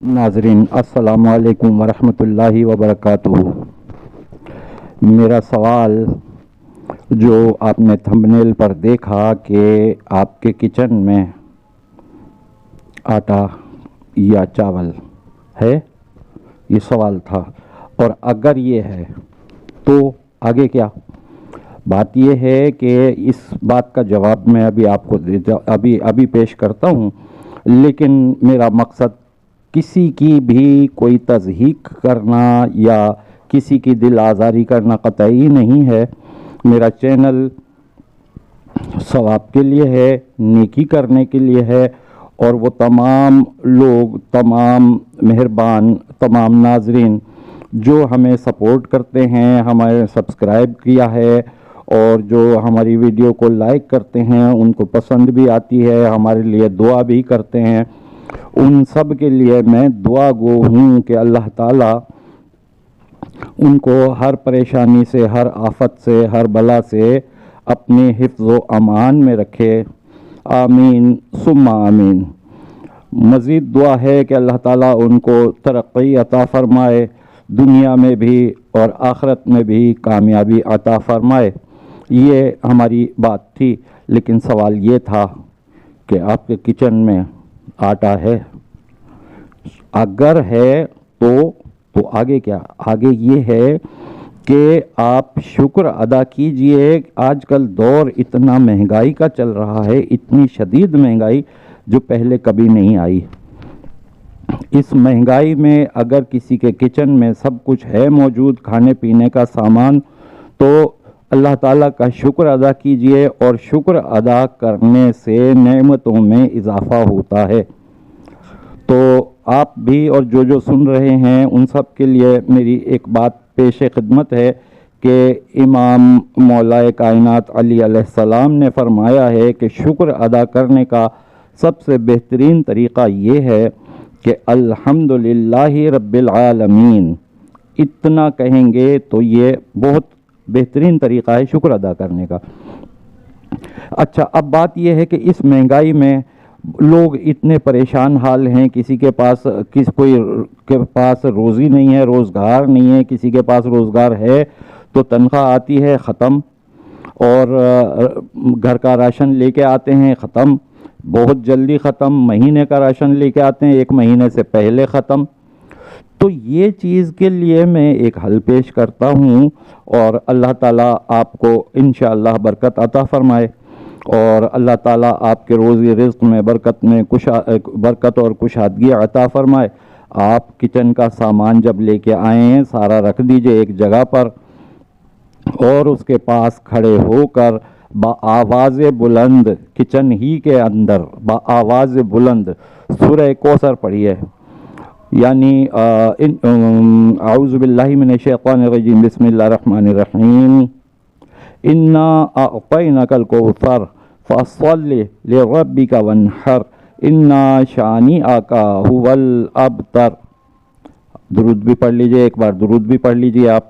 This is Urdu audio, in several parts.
ناظرین السلام علیکم ورحمۃ اللہ وبرکاتہ۔ میرا سوال جو آپ نے تھمبنیل پر دیکھا کہ آپ کے کچن میں آٹا یا چاول ہے، یہ سوال تھا، اور اگر یہ ہے تو آگے کیا؟ بات یہ ہے کہ اس بات کا جواب میں ابھی آپ کو ابھی پیش کرتا ہوں، لیکن میرا مقصد کسی کی بھی کوئی تضحیق کرنا یا کسی کی دل آزاری کرنا قطعی نہیں ہے۔ میرا چینل ثواب کے لیے ہے، نیکی کرنے کے لیے ہے، اور وہ تمام لوگ، تمام مہربان، تمام ناظرین جو ہمیں سپورٹ کرتے ہیں، ہمارے سبسکرائب کیا ہے اور جو ہماری ویڈیو کو لائک کرتے ہیں، ان کو پسند بھی آتی ہے، ہمارے لیے دعا بھی کرتے ہیں، ان سب کے لیے میں دعا گو ہوں کہ اللہ تعالیٰ ان کو ہر پریشانی سے، ہر آفت سے، ہر بلا سے اپنے حفظ و امان میں رکھے۔ آمین ثم آمین۔ مزید دعا ہے کہ اللہ تعالیٰ ان کو ترقی عطا فرمائے، دنیا میں بھی اور آخرت میں بھی کامیابی عطا فرمائے۔ یہ ہماری بات تھی، لیکن سوال یہ تھا کہ آپ کے کچن میں آٹا ہے؟ اگر ہے تو آگے کیا؟ آگے یہ ہے کہ آپ شکر ادا کیجئے۔ آج کل دور اتنا مہنگائی کا چل رہا ہے، اتنی شدید مہنگائی جو پہلے کبھی نہیں آئی۔ اس مہنگائی میں اگر کسی کے کچن میں سب کچھ ہے موجود، کھانے پینے کا سامان، تو اللہ تعالیٰ کا شکر ادا کیجئے، اور شکر ادا کرنے سے نعمتوں میں اضافہ ہوتا ہے۔ تو آپ بھی اور جو سن رہے ہیں ان سب کے لیے میری ایک بات پیش خدمت ہے کہ امام مولائے کائنات علی علیہ السلام نے فرمایا ہے کہ شکر ادا کرنے کا سب سے بہترین طریقہ یہ ہے کہ الحمدللہ رب العالمین، اتنا کہیں گے تو یہ بہت بہترین طریقہ ہے شکر ادا کرنے کا۔ اچھا، اب بات یہ ہے کہ اس مہنگائی میں لوگ اتنے پریشان حال ہیں، کوئی کے پاس روزی نہیں ہے، روزگار نہیں ہے، کسی کے پاس روزگار ہے تو تنخواہ آتی ہے ختم، اور گھر کا راشن لے کے آتے ہیں ختم، بہت جلدی ختم، مہینے کا راشن لے کے آتے ہیں 1 مہینے سے پہلے ختم۔ تو یہ چیز کے لیے میں ایک حل پیش کرتا ہوں، اور اللہ تعالیٰ آپ کو انشاءاللہ برکت عطا فرمائے، اور اللہ تعالیٰ آپ کے روزی رزق میں برکت اور کشادگی عطا فرمائے۔ آپ کچن کا سامان جب لے کے آئیں سارا رکھ دیجئے ایک جگہ پر، اور اس کے پاس کھڑے ہو کر بآواز بلند، کچن ہی کے اندر بآواز بلند سورہ کوثر پڑھیے، یعنی اعوذ باللہ من الشیطان الرجیم، بسم اللہ الرحمن الرحیم، انا اعطیناک الکوثر فصل لربک وانحر انا شانئک ھو الابتر۔ درود بھی پڑھ لیجئے، ایک بار درود بھی پڑھ لیجئے آپ،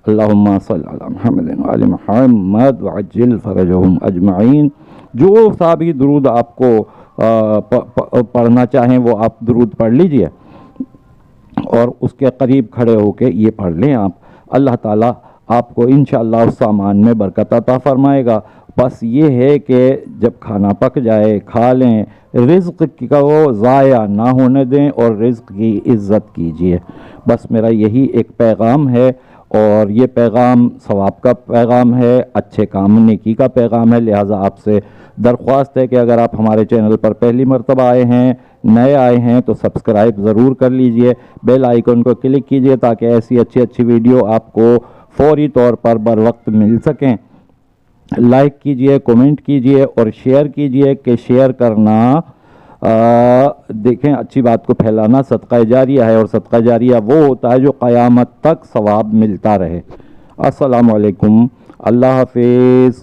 اللہم صل علی محمد وعلی محمد وعجل فرجہم اجمعین۔ جو سا بھی درود آپ کو پڑھنا چاہیں وہ آپ درود پڑھ لیجئے، اور اس کے قریب کھڑے ہو کے یہ پڑھ لیں آپ، اللہ تعالیٰ آپ کو انشاءاللہ اس سامان میں برکت عطا فرمائے گا۔ بس یہ ہے کہ جب کھانا پک جائے کھا لیں، رزق کو ضائع نہ ہونے دیں، اور رزق کی عزت کیجئے۔ بس میرا یہی ایک پیغام ہے، اور یہ پیغام ثواب کا پیغام ہے، اچھے کام نیکی کا پیغام ہے۔ لہٰذا آپ سے درخواست ہے کہ اگر آپ ہمارے چینل پر پہلی مرتبہ آئے ہیں، نئے آئے ہیں، تو سبسکرائب ضرور کر لیجئے، بیل آئیکن کو کلک کیجئے تاکہ ایسی اچھی ویڈیو آپ کو فوری طور پر بر وقت مل سکیں۔ لائک کیجئے، کومنٹ کیجئے اور شیئر کیجئے، کہ شیئر کرنا دیکھیں اچھی بات کو پھیلانا صدقہ جاریہ ہے، اور صدقہ جاریہ وہ ہوتا ہے جو قیامت تک ثواب ملتا رہے۔ السلام علیکم، اللہ حافظ۔